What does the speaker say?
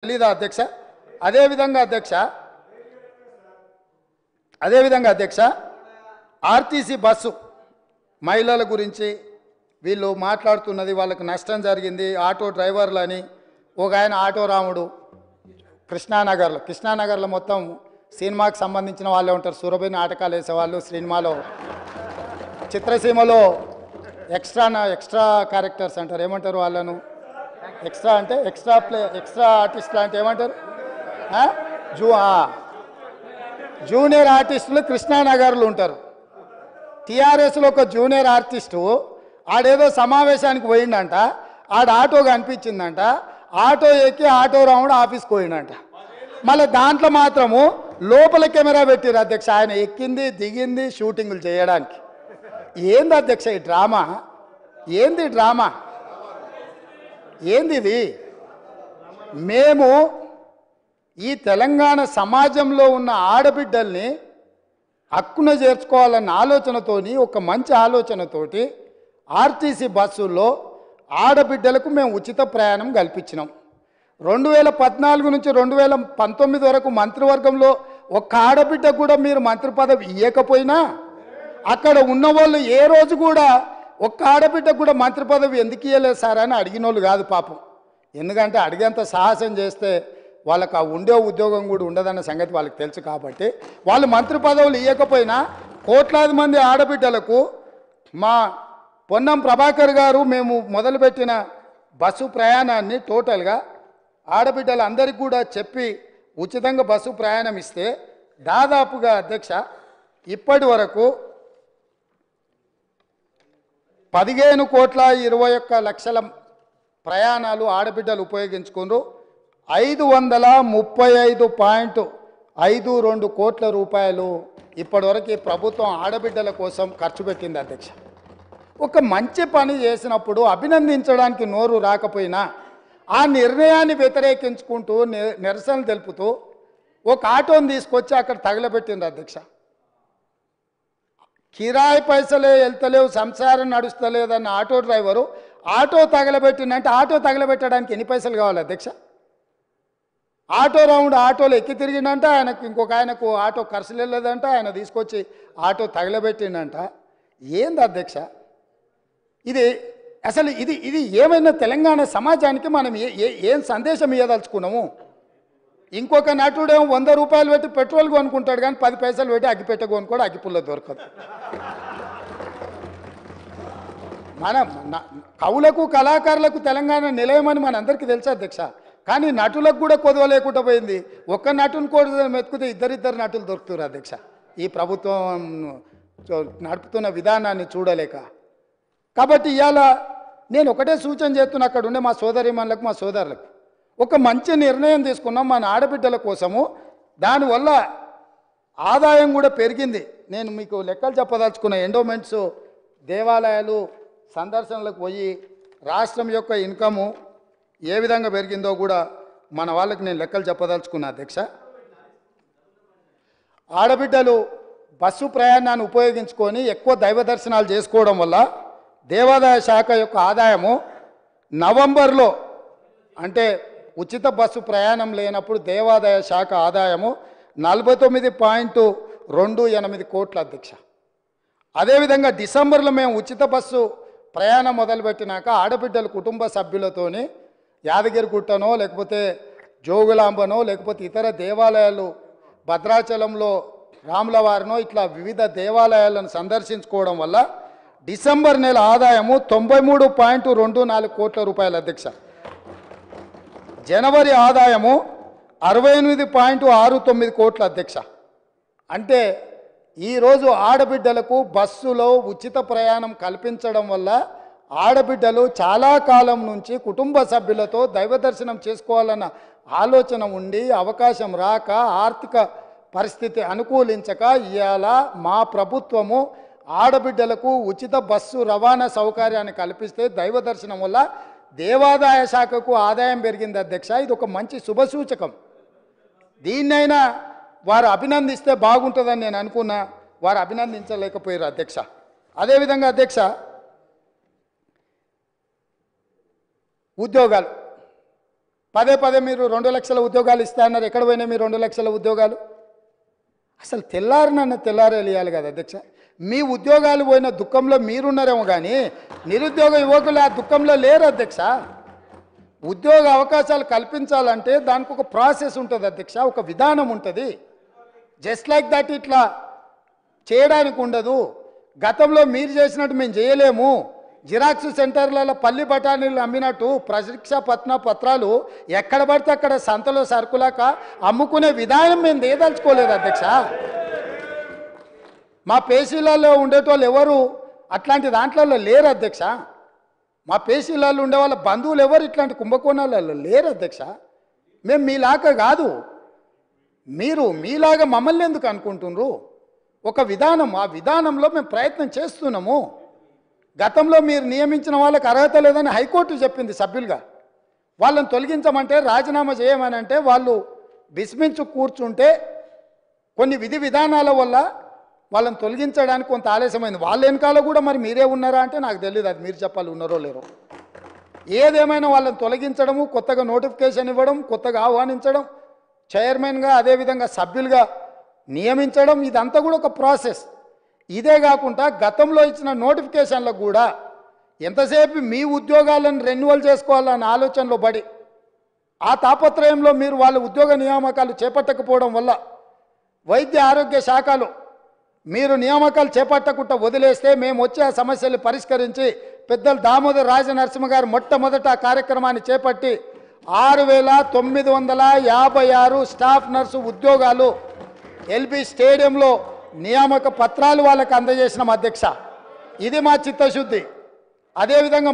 తెలీదా అధ్యక్ష? అదేవిధంగా అధ్యక్ష ఆర్టీసీ బస్సు మహిళల గురించి వీళ్ళు మాట్లాడుతున్నది, వాళ్ళకి నష్టం జరిగింది ఆటో డ్రైవర్లని. ఒక ఆయన ఆటో రాముడు కృష్ణానగర్లో మొత్తం సినిమాకి సంబంధించిన వాళ్ళే ఉంటారు. సురభి నాటకాలు వేసేవాళ్ళు, సినిమాలో చిత్రసీమలో ఎక్స్ట్రా క్యారెక్టర్స్ అంటారు, ఏమంటారు వాళ్ళను? ఎక్స్ట్రా అంటే ఎక్స్ట్రా ఆర్టిస్టులు అంటే ఏమంటారు? జూనియర్ ఆర్టిస్టులు కృష్ణానగర్లు ఉంటారు. టీఆర్ఎస్లో ఒక జూనియర్ ఆర్టిస్టు ఆడేదో సమావేశానికి పోయిండంట, ఆడ ఆటో కనిపించిందంట, ఆటో ఎక్కి ఆటో రాముడు ఆఫీస్కి పోయిండంట. మళ్ళీ దాంట్లో మాత్రము లోపల కెమెరా పెట్టిరు అధ్యక్ష, ఆయన ఎక్కింది దిగింది షూటింగులు చేయడానికి. ఏంది అధ్యక్ష ఈ డ్రామా? ఏంది ఇది? మేము ఈ తెలంగాణ సమాజంలో ఉన్న ఆడబిడ్డల్ని హక్కున చేర్చుకోవాలన్న ఆలోచనతోని, ఒక మంచి ఆలోచనతోటి ఆర్టీసీ బస్సుల్లో ఆడబిడ్డలకు మేము ఉచిత ప్రయాణం కల్పించినాం. 2014 నుంచి 2019 వరకు మంత్రివర్గంలో ఒక్క ఆడబిడ్డ కూడా మీరు మంత్రి పదవి ఇవ్వకపోయినా, అక్కడ ఉన్నవాళ్ళు ఏ రోజు కూడా ఒక్క ఆడబిడ్డకు కూడా మంత్రి పదవి ఎందుకు ఇవ్వలేదు సార్ అని అడిగిన వాళ్ళు కాదు పాపం. ఎందుకంటే అడిగేంత సాహసం చేస్తే వాళ్ళకు ఆ ఉండే ఉద్యోగం కూడా ఉండదన్న సంగతి వాళ్ళకి తెలుసు. కాబట్టి వాళ్ళు మంత్రి పదవులు ఇవ్వకపోయినా కోట్లాది మంది ఆడబిడ్డలకు మా పొన్నం ప్రభాకర్ గారు మేము మొదలుపెట్టిన బస్సు ప్రయాణాన్ని టోటల్గా ఆడబిడ్డలందరికీ కూడా చెప్పి ఉచితంగా బస్సు ప్రయాణం ఇస్తే దాదాపుగా అధ్యక్ష ఇప్పటి వరకు 15,21,00,000 ప్రయాణాలు ఆడబిడ్డలు ఉపయోగించుకున్నారు. 535.52 కోట్ల రూపాయలు ఇప్పటివరకు ప్రభుత్వం ఆడబిడ్డల కోసం ఖర్చు పెట్టింది అధ్యక్ష. ఒక మంచి పని చేసినప్పుడు అభినందించడానికి నోరు రాకపోయినా ఆ నిర్ణయాన్ని వ్యతిరేకించుకుంటూ నిరసన తెలుపుతూ ఒక ఆటోని తీసుకొచ్చి అక్కడ తగలబెట్టింది అధ్యక్ష. కిరాయి పైసలే వెళ్తలేవు, సంసారం నడుస్తలేదన్న ఆటో డ్రైవరు ఆటో తగలబెట్టిందంటే ఆటో తగలబెట్టడానికి ఎన్ని పైసలు కావాలి అధ్యక్ష? ఆటో రౌండ్ ఆటోలో ఎక్కి తిరిగిందంట, ఆయనకు ఇంకొక ఆయనకు ఆటో ఖర్చులు వెళ్ళలేదంట, ఆయన తీసుకొచ్చి ఆటో తగలబెట్టిందంట. ఏంది అధ్యక్ష ఇది? అసలు ఇది ఏమైనా తెలంగాణ సమాజానికి మనం ఏం సందేశం ఇవ్వదలుచుకున్నాము? ఇంకొక నటుడేమో 100 రూపాయలు పెట్టి పెట్రోల్ కొనుక్కుంటాడు, కానీ 10 పైసలు పెట్టి అగ్గిపెట్ట కొనుక్కోడు, అగ్గిపుల్ల దొరకదు. మనం కవులకు కళాకారులకు తెలంగాణ నిలయమని మనందరికీ తెలుసు అధ్యక్ష. కానీ నటులకు కూడా కొదవ లేకుండా పోయింది. ఒక్క నటుని కూడా మెతుకుతే ఇద్దరిద్దరు నటులు దొరుకుతారు అధ్యక్ష. ఈ ప్రభుత్వం నడుపుతున్న విధానాన్ని చూడలేక. కాబట్టి ఇవాళ నేను ఒకటే సూచన చేస్తున్నా, అక్కడ ఉండే మా సోదరిమణులకు మా సోదరులకు ఒక మంచి నిర్ణయం తీసుకున్నాం మన ఆడబిడ్డల కోసము. దానివల్ల ఆదాయం కూడా పెరిగింది. నేను మీకు లెక్కలు చెప్పదలుచుకున్న ఎండోమెంట్స్ దేవాలయాలు సందర్శనలకు పోయి రాష్ట్రం యొక్క ఇన్కము ఏ విధంగా పెరిగిందో కూడా మన వాళ్ళకి నేను లెక్కలు చెప్పదలుచుకున్నా అధ్యక్ష. ఆడబిడ్డలు బస్సు ప్రయాణాన్ని ఉపయోగించుకొని ఎక్కువ దైవ దర్శనాలు చేసుకోవడం వల్ల దేవాదాయ శాఖ యొక్క ఆదాయము నవంబర్లో, అంటే ఉచిత బస్సు ప్రయాణం లేనప్పుడు దేవాదాయ శాఖ ఆదాయము 49.28 కోట్ల అధ్యక్ష. అదేవిధంగా డిసెంబర్లో మేము ఉచిత బస్సు ప్రయాణం మొదలుపెట్టినాక ఆడబిడ్డల కుటుంబ సభ్యులతోని యాదగిరిగుట్టనో లేకపోతే జోగులాంబనో లేకపోతే ఇతర దేవాలయాలు భద్రాచలంలో రాములవారినో ఇట్లా వివిధ దేవాలయాలను సందర్శించుకోవడం వల్ల డిసెంబర్ నెల ఆదాయము 93.24 కోట్ల రూపాయల అధ్యక్ష. జనవరి ఆదాయము 68.69 కోట్ల అధ్యక్ష. అంటే ఈరోజు ఆడబిడ్డలకు బస్సులో ఉచిత ప్రయాణం కల్పించడం వల్ల ఆడబిడ్డలు చాలా కాలం నుంచి కుటుంబ సభ్యులతో దైవ దర్శనం చేసుకోవాలన్న ఆలోచన ఉండి అవకాశం రాక ఆర్థిక పరిస్థితి అనుకూలించక ఇవాళ మా ప్రభుత్వము ఆడబిడ్డలకు ఉచిత బస్సు రవాణా సౌకర్యాన్ని కల్పిస్తే దైవ దర్శనం వల్ల దేవాదాయ శాఖకు ఆదాయం పెరిగింది అధ్యక్ష. ఇది ఒక మంచి శుభసూచకం. దీన్నైనా వారు అభినందిస్తే బాగుంటుందని నేను అనుకున్నా, వారు అభినందించలేకపోయారు అధ్యక్ష. అదేవిధంగా అధ్యక్ష ఉద్యోగాలు పదే పదే మీరు 2 లక్షల ఉద్యోగాలు ఇస్తా అన్నారు. ఎక్కడ పోయినాయి మీ 2 లక్షల ఉద్యోగాలు? అసలు తెల్లారేయాలి కదా అధ్యక్ష. మీ ఉద్యోగాలు పోయిన దుఃఖంలో మీరున్నారేమో కానీ నిరుద్యోగ యువకులు ఆ దుఃఖంలో లేరు అధ్యక్ష. ఉద్యోగ అవకాశాలు కల్పించాలంటే దానికి ఒక ప్రాసెస్ ఉంటుంది అధ్యక్ష, ఒక విధానం ఉంటుంది. జస్ట్ లైక్ దట్ ఇట్లా చేయడానికి ఉండదు. గతంలో మీరు చేసినట్టు మేము చేయలేము. జిరాక్స్ సెంటర్లలో పల్లి బఠానీలు అమ్మినట్టు పరీక్షా పత్రాలు ఎక్కడ పడితే అక్కడ సంతలో సరుకులాక అమ్ముకునే విధానం మేము దేదలుచుకోలేదు అధ్యక్ష. మా పేషీలలో ఉండేటోళ్ళు ఎవరు అట్లాంటి దాంట్లో లేరు అధ్యక్ష. మా పేషీలలో ఉండే వాళ్ళ బంధువులు ఎవరు ఇట్లాంటి కుంభకోణాలలో లేరు అధ్యక్ష. మేము మీలాగా కాదు, మీరు మీలాగా మమ్మల్ని ఎందుకు అనుకుంటున్నారు? ఒక విధానం, ఆ విధానంలో మేము ప్రయత్నం చేస్తున్నాము. గతంలో మీరు నియమించిన వాళ్ళకి అర్హత లేదని హైకోర్టు చెప్పింది సభ్యులుగా. వాళ్ళని తొలగించమంటే రాజీనామా చేయమని అంటే వాళ్ళు విస్మించు కూర్చుంటే కొన్ని విధి విధానాల వల్ల వాళ్ళని తొలగించడానికి కొంత ఆలస్యమైంది. వాళ్ళ వెనకాల కూడా మరి మీరే ఉన్నారా అంటే నాకు తెలియదు, అది మీరు చెప్పాలి ఉన్నారో లేరో. ఏదేమైనా వాళ్ళని తొలగించడము, కొత్తగా నోటిఫికేషన్ ఇవ్వడం, కొత్తగా ఆహ్వానించడం, చైర్మన్గా అదేవిధంగా సభ్యులుగా నియమించడం, ఇదంతా కూడా ఒక ప్రాసెస్. ఇదే కాకుండా గతంలో ఇచ్చిన నోటిఫికేషన్లకు కూడా ఎంతసేపు మీ ఉద్యోగాలను రెన్యువల్ చేసుకోవాలన్న ఆలోచనలో పడి ఆ తాపత్రయంలో మీరు వాళ్ళ ఉద్యోగ నియామకాలు చేపట్టకపోవడం వల్ల వైద్య ఆరోగ్య శాఖలో మీరు నియామకాలు చేపట్టకుండా వదిలేస్తే మేము వచ్చే ఆ సమస్యలు పరిష్కరించి పెద్దలు దామోదర్ రాజనరసింహ గారు మొట్టమొదట ఆ కార్యక్రమాన్ని చేపట్టి 6,956 స్టాఫ్ నర్సు ఉద్యోగాలు ఎల్బీ స్టేడియంలో నియామక పత్రాలు వాళ్ళకి అందజేసినాం అధ్యక్ష. ఇది మా చిత్తశుద్ధి. అదేవిధంగా